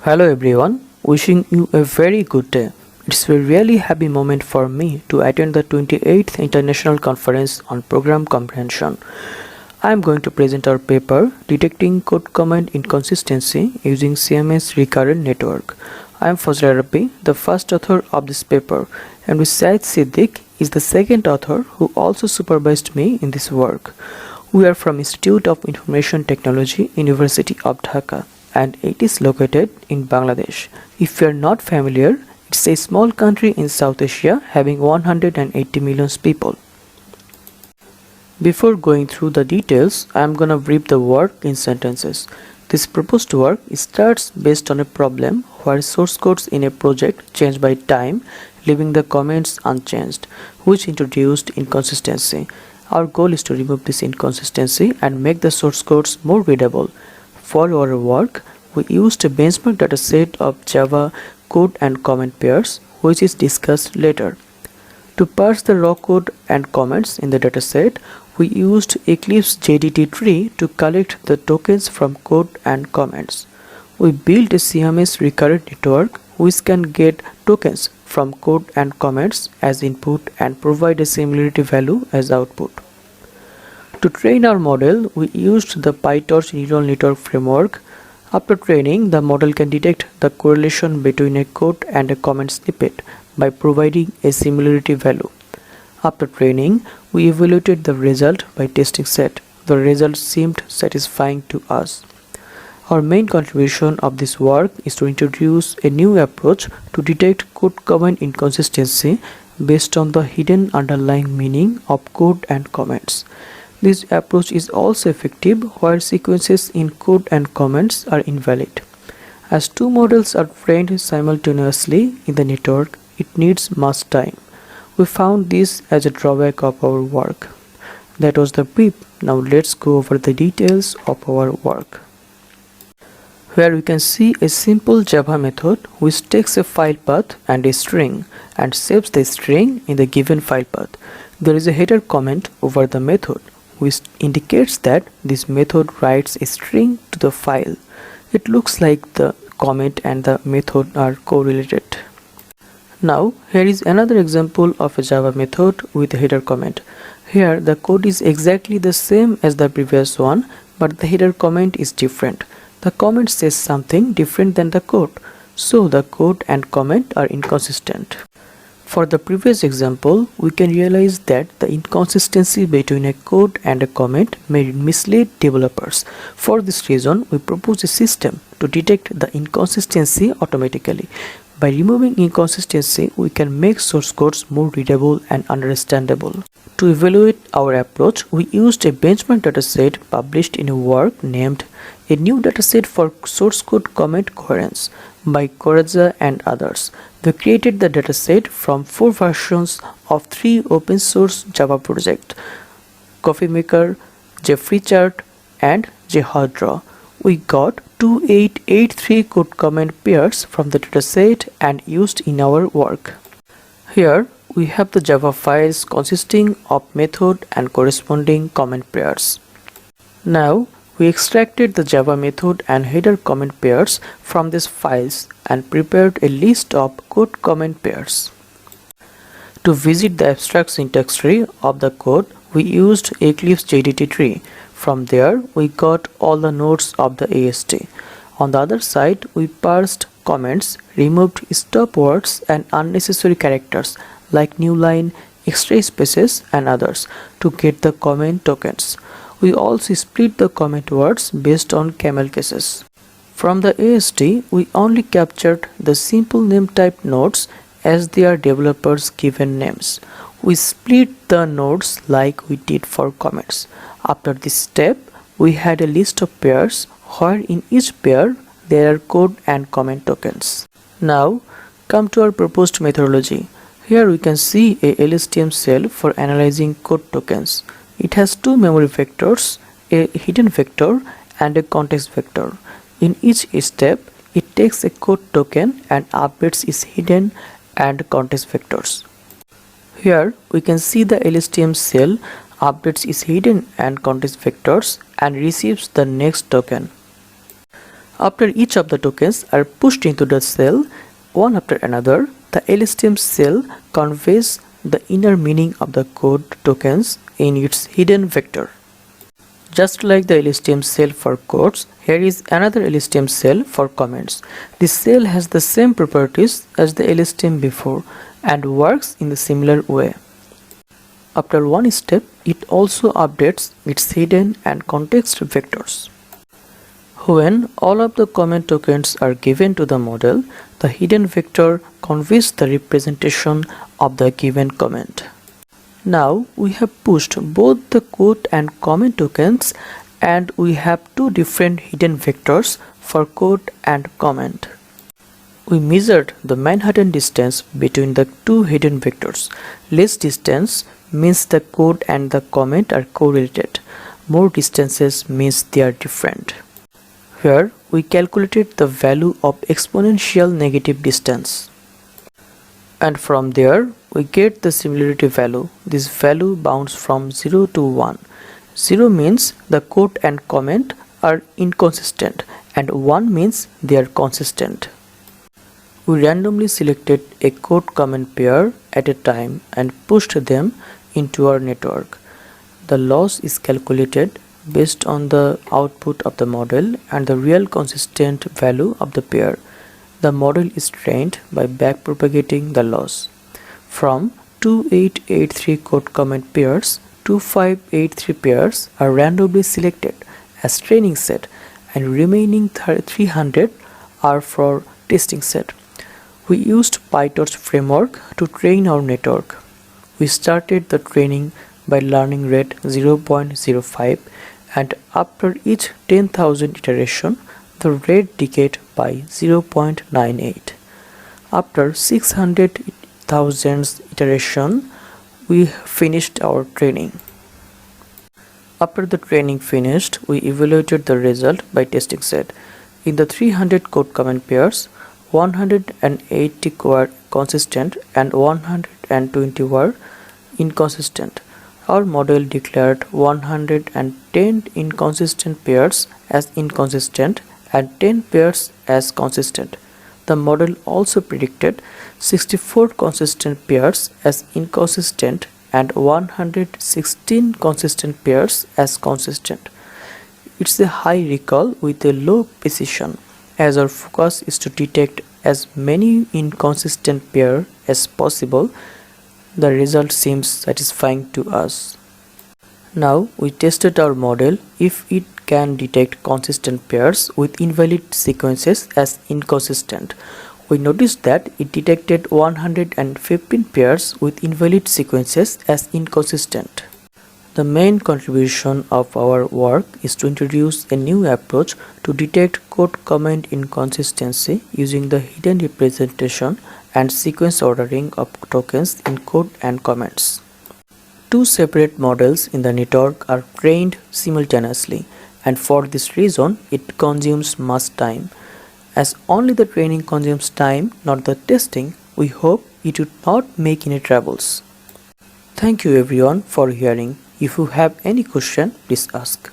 Hello everyone, wishing you a very good day. It's a really happy moment for me to attend the 28th International Conference on Program Comprehension. I am going to present our paper, Detecting Code Comment Inconsistency using Siamese Recurrent Network. I am Fazl Arabi, the first author of this paper, and Syed Siddiq is the second author who also supervised me in this work. We are from Institute of Information Technology, University of Dhaka, and it is located in Bangladesh. If you are not familiar, it's a small country in South Asia having 180 million people. Before going through the details, I am gonna brief the work in sentences. This proposed work starts based on a problem where source codes in a project change by time, leaving the comments unchanged, which introduced inconsistency. Our goal is to remove this inconsistency and make the source codes more readable. For our work, we used a benchmark dataset of Java code and comment pairs, which is discussed later. To parse the raw code and comments in the dataset, we used Edipse JDT Tree to collect the tokens from code and comments. We built a Siamese Recurrent network which can get tokens from code and comments as input and provide a similarity value as output. To train our model, we used the Pytorch neural network framework. After training, the model can detect the correlation between a code and a comment snippet by providing a similarity value. After training, we evaluated the result by testing set. The result seemed satisfying to us. Our main contribution of this work is to introduce a new approach to detect code comment inconsistency based on the hidden underlying meaning of code and comments. This approach is also effective where sequences in code and comments are invalid. As two models are trained simultaneously in the network, it needs much time. We found this as a drawback of our work. That was the brief. Now let's go over the details of our work. Here we can see a simple Java method which takes a file path and a string and saves the string in the given file path. There is a header comment over the method which indicates that this method writes a string to the file. It looks like the comment and the method are correlated. Now here is another example of a Java method with a header comment. Here the code is exactly the same as the previous one, but the header comment is different. The comment says something different than the code, so the code and comment are inconsistent. For the previous example, we can realize that the inconsistency between a code and a comment may mislead developers. For this reason, we propose a system to detect the inconsistency automatically. By removing inconsistency, we can make source codes more readable and understandable. To evaluate our approach, we used a benchmark dataset published in a work named A New Dataset for Source Code Comment Coherence by Coraza and others. They created the dataset from 4 versions of 3 open source Java projects: CoffeeMaker, JFreeChart, and JHawDraw. We got 2883 code comment pairs from the dataset and used in our work. Here we have the Java files consisting of method and corresponding comment pairs. Now we extracted the Java method and header comment pairs from these files and prepared a list of code comment pairs. To visit the abstract syntax tree of the code, we used Edipse JDT Tree. From there, we got all the nodes of the AST. On the other side, we parsed comments, removed stop words and unnecessary characters like new line, extra spaces and others to get the comment tokens. We also split the comment words based on camel cases. From the AST, we only captured the simple name type nodes as they are developers' given names. We split the nodes like we did for comments. After this step, we had a list of pairs where in each pair there are code and comment tokens. Now come to our proposed methodology. Here we can see a LSTM cell for analyzing code tokens. It has 2 memory vectors, a hidden vector and a context vector. In each step, it takes a code token and updates its hidden and context vectors. Here we can see the LSTM cell updates its hidden and context vectors and receives the next token. After each of the tokens are pushed into the cell, one after another, the LSTM cell conveys the inner meaning of the code tokens in its hidden vector. Just like the LSTM cell for codes, here is another LSTM cell for comments. This cell has the same properties as the LSTM before and works in the similar way. After one step, it also updates its hidden and context vectors. When all of the comment tokens are given to the model, the hidden vector conveys the representation of the given comment. Now we have pushed both the code and comment tokens, and we have two different hidden vectors for code and comment. We measured the Manhattan distance between the two hidden vectors. Less distance means the code and the comment are correlated. More distances means they are different. Here we calculated the value of exponential negative distance. And from there we get the similarity value. This value bounds from 0 to 1. 0 means the code and comment are inconsistent, and 1 means they are consistent. We randomly selected a code comment pair at a time and pushed them into our network. The loss is calculated based on the output of the model and the real consistent value of the pair. The model is trained by backpropagating the loss. From 2883 code comment pairs, 2583 pairs are randomly selected as training set, and remaining 300 are for testing set. We used Pytorch framework to train our network. We started the training by learning rate 0.05, and after each 10,000 iteration, the rate decayed by 0.98. After 600,000 iteration, we finished our training. After the training finished, we evaluated the result by testing set. In the 300 code comment pairs, 180 were consistent and 120 were inconsistent. Our model declared 110 inconsistent pairs as inconsistent and 10 pairs as consistent. The model also predicted 64 consistent pairs as inconsistent and 116 consistent pairs as consistent. It's a high recall with a low precision, as our focus is to detect as many inconsistent pairs as possible. The result seems satisfying to us. Now we tested our model if it can detect consistent pairs with invalid sequences as inconsistent. We noticed that it detected 115 pairs with invalid sequences as inconsistent. The main contribution of our work is to introduce a new approach to detect code comment inconsistency using the hidden representation and sequence ordering of tokens in code and comments. Two separate models in the network are trained simultaneously, and for this reason it consumes much time. As only the training consumes time, not the testing, we hope it would not make any troubles. Thank you everyone for hearing. If you have any question, please ask.